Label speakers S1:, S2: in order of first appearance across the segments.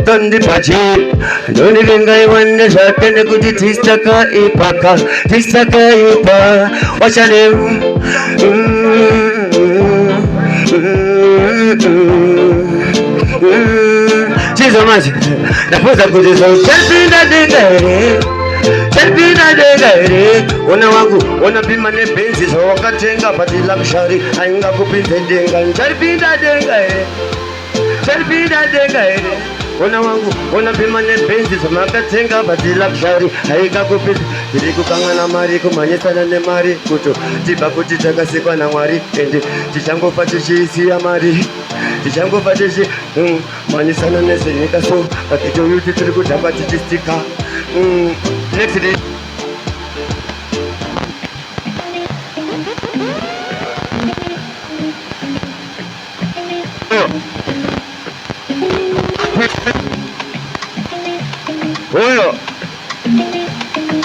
S1: Tandi pachi, doni ringai wanne shakene kuti tistaka ipaka, tistaka ipa, wachane. Chizo maji, napoza kuti so, chelpina dengare, chelpina dengare. Ona wangu, ona bima ne benzi, so wakatenga pati luxury, ainga kupinze denga, chelpina dengare, chelpina dengare. Ona wangu, ona bima ne benzi, so wakatenga pati luxury, ainga kupinze. Diriku kangana mari, kumanyesana ne mari, kuto, tiba kuti chakasikwa na mwari, ende, chichango pati chisi ya mari. Tichango pateshi, manisana nesenika so, akito yuti tiriku chamba tichistika. Next day. Oyo,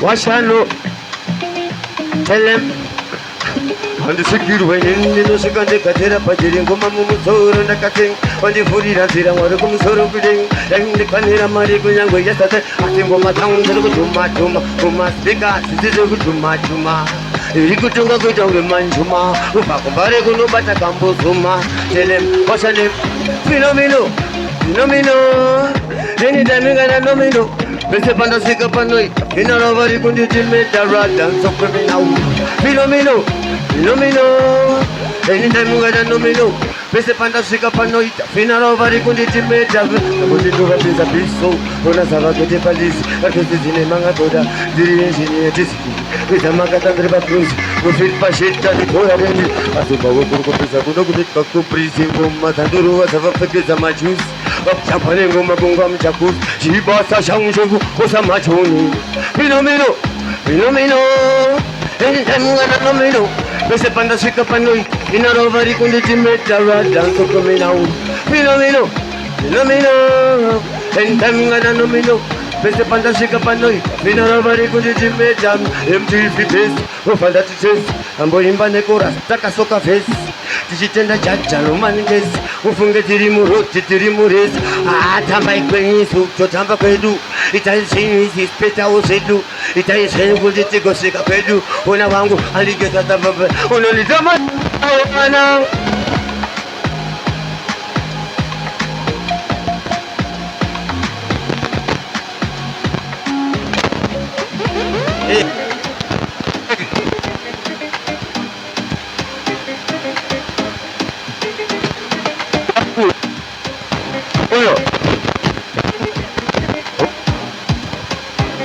S1: washano, tell them. And the secure when in the second Katera Pajiri, Gomamusoro, and the cutting, on the Furi Razira, or the Kumusoro pudding, and the Panera Maricuna, yesterday, I think Goma town to Matuma, Goma Spiga, this is a good Matuma. You could go to the Manjuma, Upakabare, no Batakambo Zuma, tell him, what's her name? Philomeno, anytime you got a nomino. Pese panda sika panoi, ina rovari kundi jilme darada, so criminal. Philomeno, anytime you got a nomino. Pese panda sika panoi, ina rovari kundi jilme darada, kundi duva pisa piso, ona sava kete palisi, akete zine manga toda, diri engineer disiki, pisa manga tandreba cruz, kufit pashita di toya rendi, asuba wokurko pisa kuno kudit kaku prisi, goma tanduru asava pekeza majus. Champagne goma gongam chakus, chibasa shangshegu, osa machoni. Philomeno, anytime gana nomino. Pese panda sika panoi, ina rovari kundi jimeta radan so coming out. Philomeno, anytime gana nomino. Pese panda sika panoi, ina rovari kundi jimeta. MTV face, ofanda tiches, ambo imba nekora, taka soka face. Tichitenda chacha romanges ufunge tirimures atamba ikwenyisu chotamba kwedu itaisini ispeta usedu itaisini kujitigosika kwedu ona wangu aligeza tababa unolitama ana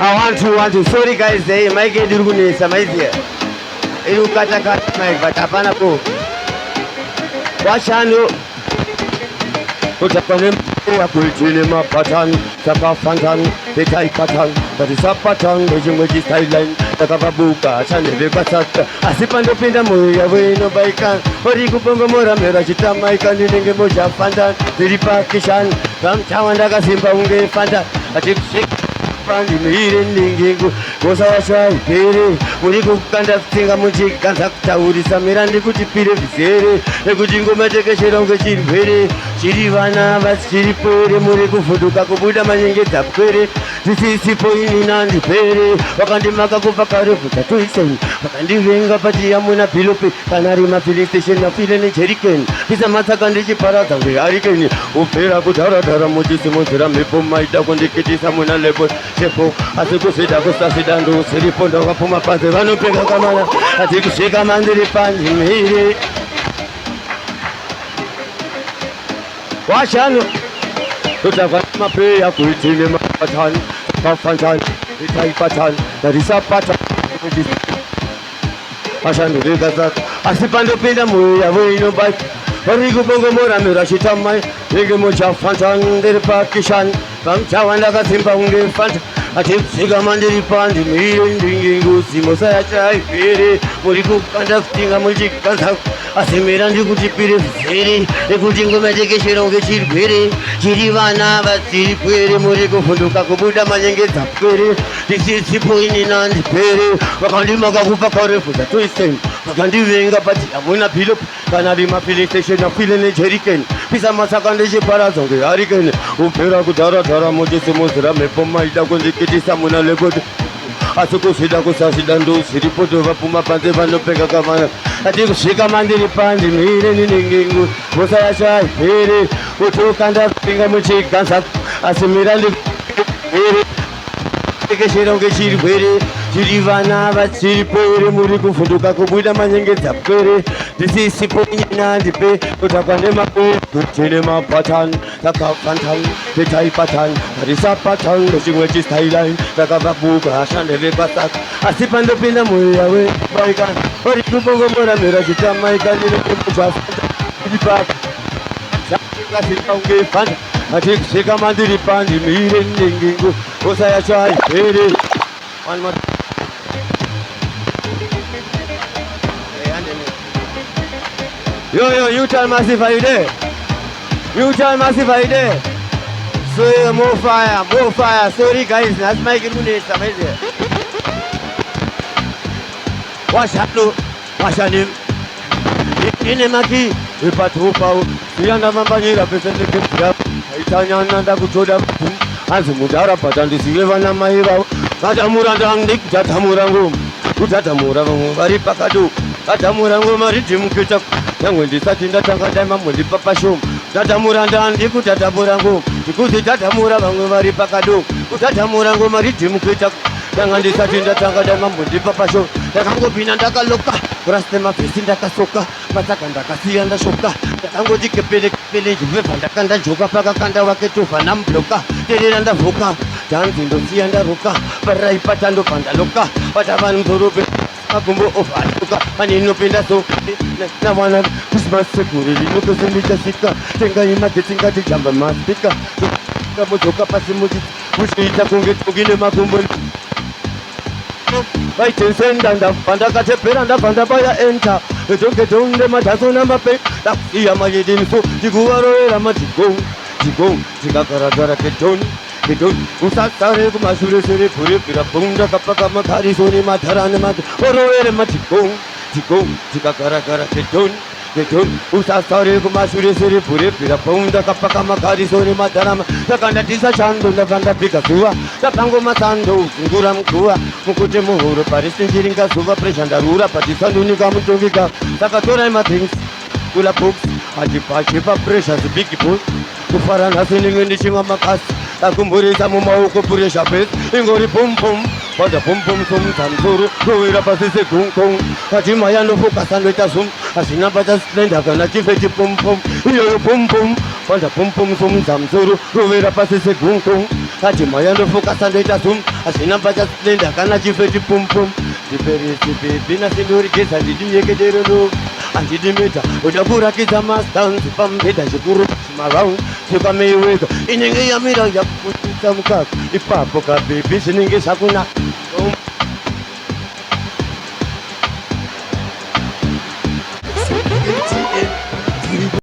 S1: I want to. Sorry guys, my get Durguni Samizia. You cut a cut, but Apanapo. Washano. Put up on him, Pulchilima Patan, Sapa Fantan, Petai Patan, that is a pattern, which is Thailand, the Kababuka, Sandy Basata, Asipando Pindamu, away no baikan, Horikupongomora, Merajita, Maikan, Ningemoja, Fantan, Tiripa Kishan, Ram Chawandaga Simbange, Fanta, a chip sick. Pandi miringu gosa washa ipere muri kukanda tinga mujika takta uri samirandi kuti pire visere ekuti ngoma tekesheronge chirwere chiri vana vasiri pere muri kufuduka kubuda manyenge tapere tisisi poini nandi pere wakandimaka kubva kare futa toiseni wakandivenga pati yamuna pilope kanari mafilling station na file ne jeriken pisa matsaka ndichiparadza nge arikeni upera kudharadhara muchisimonzera mhepo maida kundikitisa muna lebo Chepo, atikusida kusasida ndo siripo ndo kapuma panze vanopeka kamana atikusika mandiri panji mhiri washano tutakwa mapeya kuitile mapatani pafantani itaipatani narisapata washano vikazat asipandopinda muya voino baki Horikupongomora mirashitamai Nigemoja fantan deripakishan Bamchawandaka simbaunge fanta Atipsiga mandiri pandi Miringu simosa ya chai pere Muriku kanda ftinga mujika sak Asimirandi kutipire fere Ekutingo medeke shironge chirpere Chirivana basiri pere Muriku funduka kubuda manyenge zapere ndisisipo ini nandipere vakandimaka kupa karefuta toisen vakandivenga pati hamuna philo kana rimafili station afile nejerikeni pisa masaka ndechiparadzo ngeharikeni upera kudharadhara mochesemozira mhepo maida kunzikitisa muna lekoti asi kuzvida kusazvida ndozviripo tovapfuma panze vanopfeka kamana ati kusvika mandiri pandimire ninengengu musa yacho aipere kuti ukandapinga muchiganza asi mira ndipere tekeshera unge chirwere tiri vana vachiripere muri kuvhunduka kubuda manyengedza pere ndisisipo nyina ndipe kutakwa nemape kutine mapatan takafantani tetaipatan risapatan nechimwe chistailine takavabuka ashandevepasaka asi pandopinda mweya webaikana ori kubongomora mera chitamaikandirekemuchafanta iripaka zvaikaunge fanta ati kusvika mandiri pandimire nengengo kosa yacho aipere Yo, you tell Massive, are you there? You tell Massive, are you there? So more fire. Sorry guys, that's my good amazing. What's your name? Inemaki, ipatupau, sianda mambanyira pesende kepia, itanyana kuchoda anzi mudara patandi silevana maira, katamura ndandik jatamurangu, kutatamura vangu vari pakadu, katamurangu mariti mukita, yangu ndisati ndatanga daima mundi papashum, tatamura ndandi kutatamurangu, ndikuti tatamura vangu vari pakadu, kutatamurangu mariti mukita, yangu ndisati ndatanga daima mundi papashum, ndakangopinda ndakaloka. Kuraste mafisi ndakasoka, mataka ndakasiya ndashoka, ndakangoti kepele ndibva ndakanda joka pakakanda wake tova namubloka, terera ndavuka, tanzi ndosiya ndaruka, paraipata ndobva ndaloka, bata vanhu mudhorobha makumbo ovhatuka, aninopinda so nawana Christmas sekuri rinokose ndichasvika, tengai magetsi ngati jamba maspika, ndamudzoka pasi muchiita kunge togi nemakumbo vaitensenda ndabva ndakatepera ndabva ndabaya enta edhongedhonde madhaso namape ndakusiya mayediniso ndikuvarovera madigong ndikagaradara kedhoni usasare kumashuresere purepira bong ndakapaka makariso nemadhara nemati orovere madigong ndikagaragara kedhoni usasare kumashuresere purepira bong ndakapaka makariso nemadharama ndakandatisa chando ndabva ndabhiga zuva ndabvangomasando uzungura muguva mukuti muhuro parisinjiringa zuva presha ndarura patisandunika mutovika ndakatorai mathings kula box achipachipa presha zibigi bos kufara nhasi ndinge ndichimwa makasi ndakumburisa mumaoko puresha pes ingori pompom pada pompom somutsamsoro rovera pasi segongong achimaya ndofokasa ndoita zum hazvina pachasplenda kana chifeti pompom iyoyo pompom pada pompom somutsamsoro rovera pasi segongong achimaya ndofokasa ndoita zum hazvina pachasplenda kana chifeti pompom ndiperesi bebi nasindorigeza ndidinyekedero andidimeta uda kurakidza mastanzi pambedha zvikuru marau sekameiweka inenge yamira yakutsa mukaka ipapo kabhebi zvinenge zvakuna